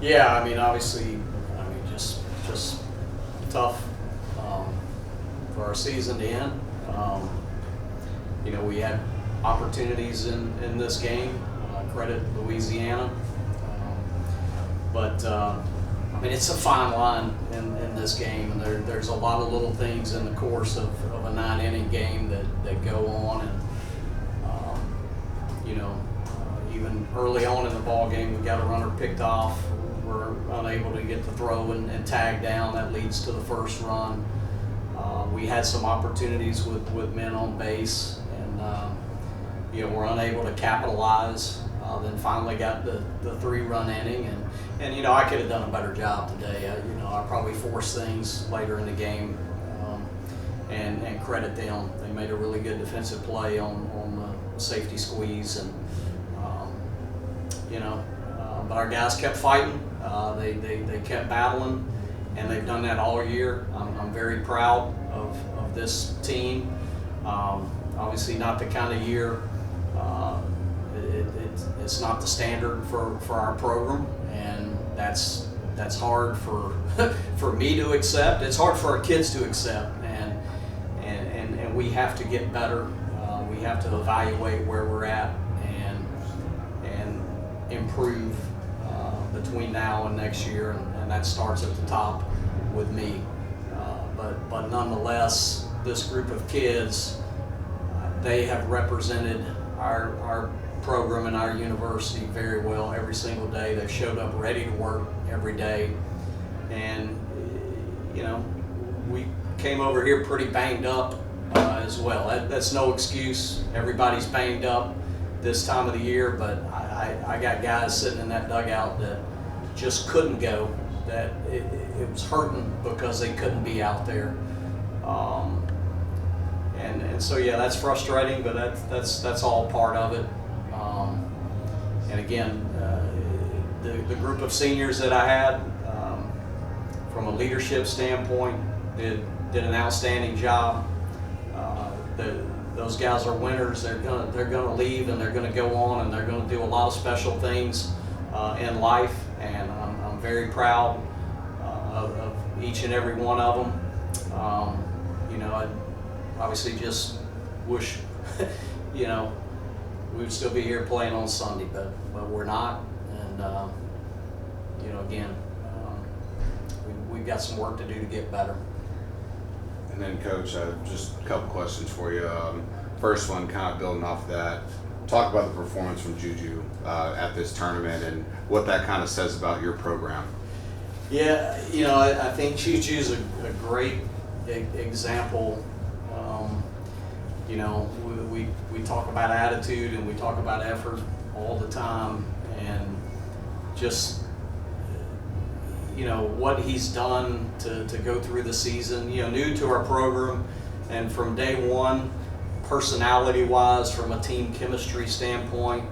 Yeah, I mean, obviously, just tough for our season to end. We had opportunities in this game. Credit Louisiana, but it's a fine line in this game, and there's a lot of little things in the course of a 9-inning game that go on, and even early on in the ball game, we got a runner picked off. We're unable to get the throw and tag down. That leads to the first run. We had some opportunities with men on base, and we're unable to capitalize. Then finally got the 3-run inning, and I could have done a better job today. I probably forced things later in the game, and credit them. They made a really good defensive play on the safety squeeze, and but our guys kept fighting. They kept battling, and they've done that all year. I'm very proud of this team. Obviously, not the kind of year. It's not the standard for our program, and that's hard for for me to accept. It's hard for our kids to accept, and we have to get better. We have to evaluate where we're at and improve between now and next year, and that starts at the top with me. But nonetheless, this group of kids, they have represented our program and our university very well every single day. They've showed up ready to work every day, and we came over here pretty banged up as well. That's no excuse. Everybody's banged up this time of the year, but I got guys sitting in that dugout that just couldn't go, that it was hurting because they couldn't be out there. And so yeah, that's frustrating, but that's all part of it. And again, the group of seniors that I had, from a leadership standpoint, did an outstanding job. Those guys are winners. They're gonna leave, and they're gonna go on, and they're gonna do a lot of special things in life. And I'm very proud of each and every one of them. I obviously just wish we would still be here playing on Sunday, but we're not. And again, we've got some work to do to get better. And then, Coach, just a couple questions for you. First one, kind of building off of that, talk about the performance from Juju at this tournament and what that kind of says about your program. Yeah, I think Juju's a great example. We talk about attitude and we talk about effort all the time, and just what he's done to go through the season, new to our program, and from day one, personality-wise, from a team chemistry standpoint,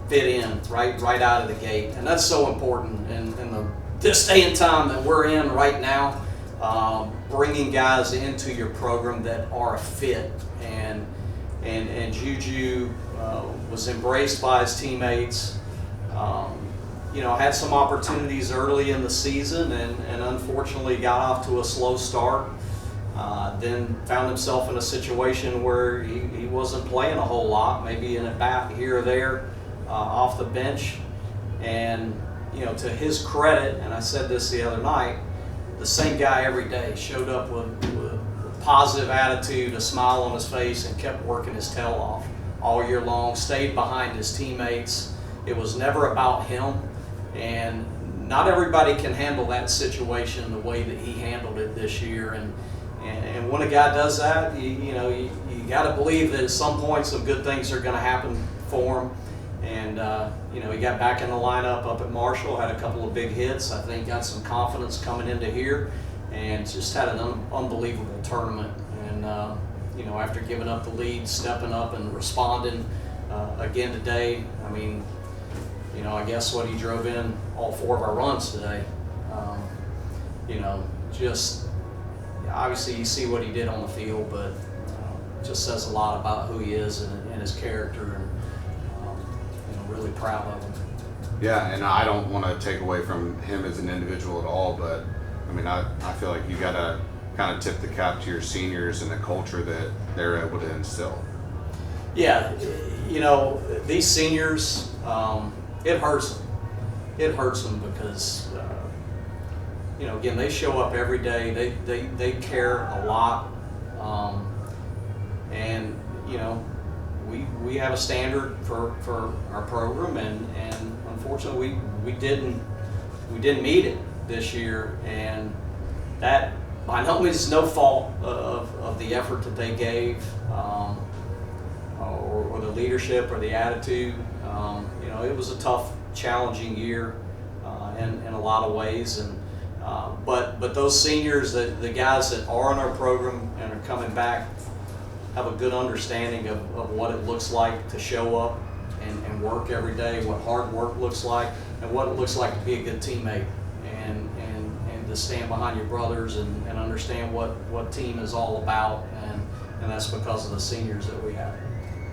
fit in right out of the gate. And that's so important in this day and time that we're in right now, bringing guys into your program that are a fit. And Juju was embraced by his teammates. Had some opportunities early in the season, and unfortunately got off to a slow start. Then found himself in a situation where he wasn't playing a whole lot, maybe in a bat here or there off the bench. And to his credit, and I said this the other night, the same guy every day showed up with a positive attitude, a smile on his face, and kept working his tail off all year long, stayed behind his teammates. It was never about him, and not everybody can handle that situation the way that he handled it this year. And when a guy does that, you got to believe that at some point some good things are going to happen for him. And he got back in the lineup up at Marshall, had a couple of big hits. I think got some confidence coming into here, and just had an unbelievable tournament. And after giving up the lead, stepping up and responding again today. I guess what he drove in all 4 of our runs today. Just obviously you see what he did on the field, but just says a lot about who he is and his character, and really proud of him. Yeah, and I don't want to take away from him as an individual at all, but I mean, I feel like you got to kind of tip the cap to your seniors and the culture that they're able to instill. Yeah, you know, these seniors, it hurts them. It hurts them because, you know, again, they show up every day. They care a lot. And, you know, we have a standard for our program, and unfortunately we didn't meet it this year, and that by no means is no fault of the effort that they gave, or the leadership or the attitude. You know, it was a tough, challenging year in a lot of ways, and but those seniors, the guys that are in our program and are coming back, have a good understanding of what it looks like to show up and work every day, what hard work looks like, and what it looks like to be a good teammate, and to stand behind your brothers and understand what team is all about, and that's because of the seniors that we have.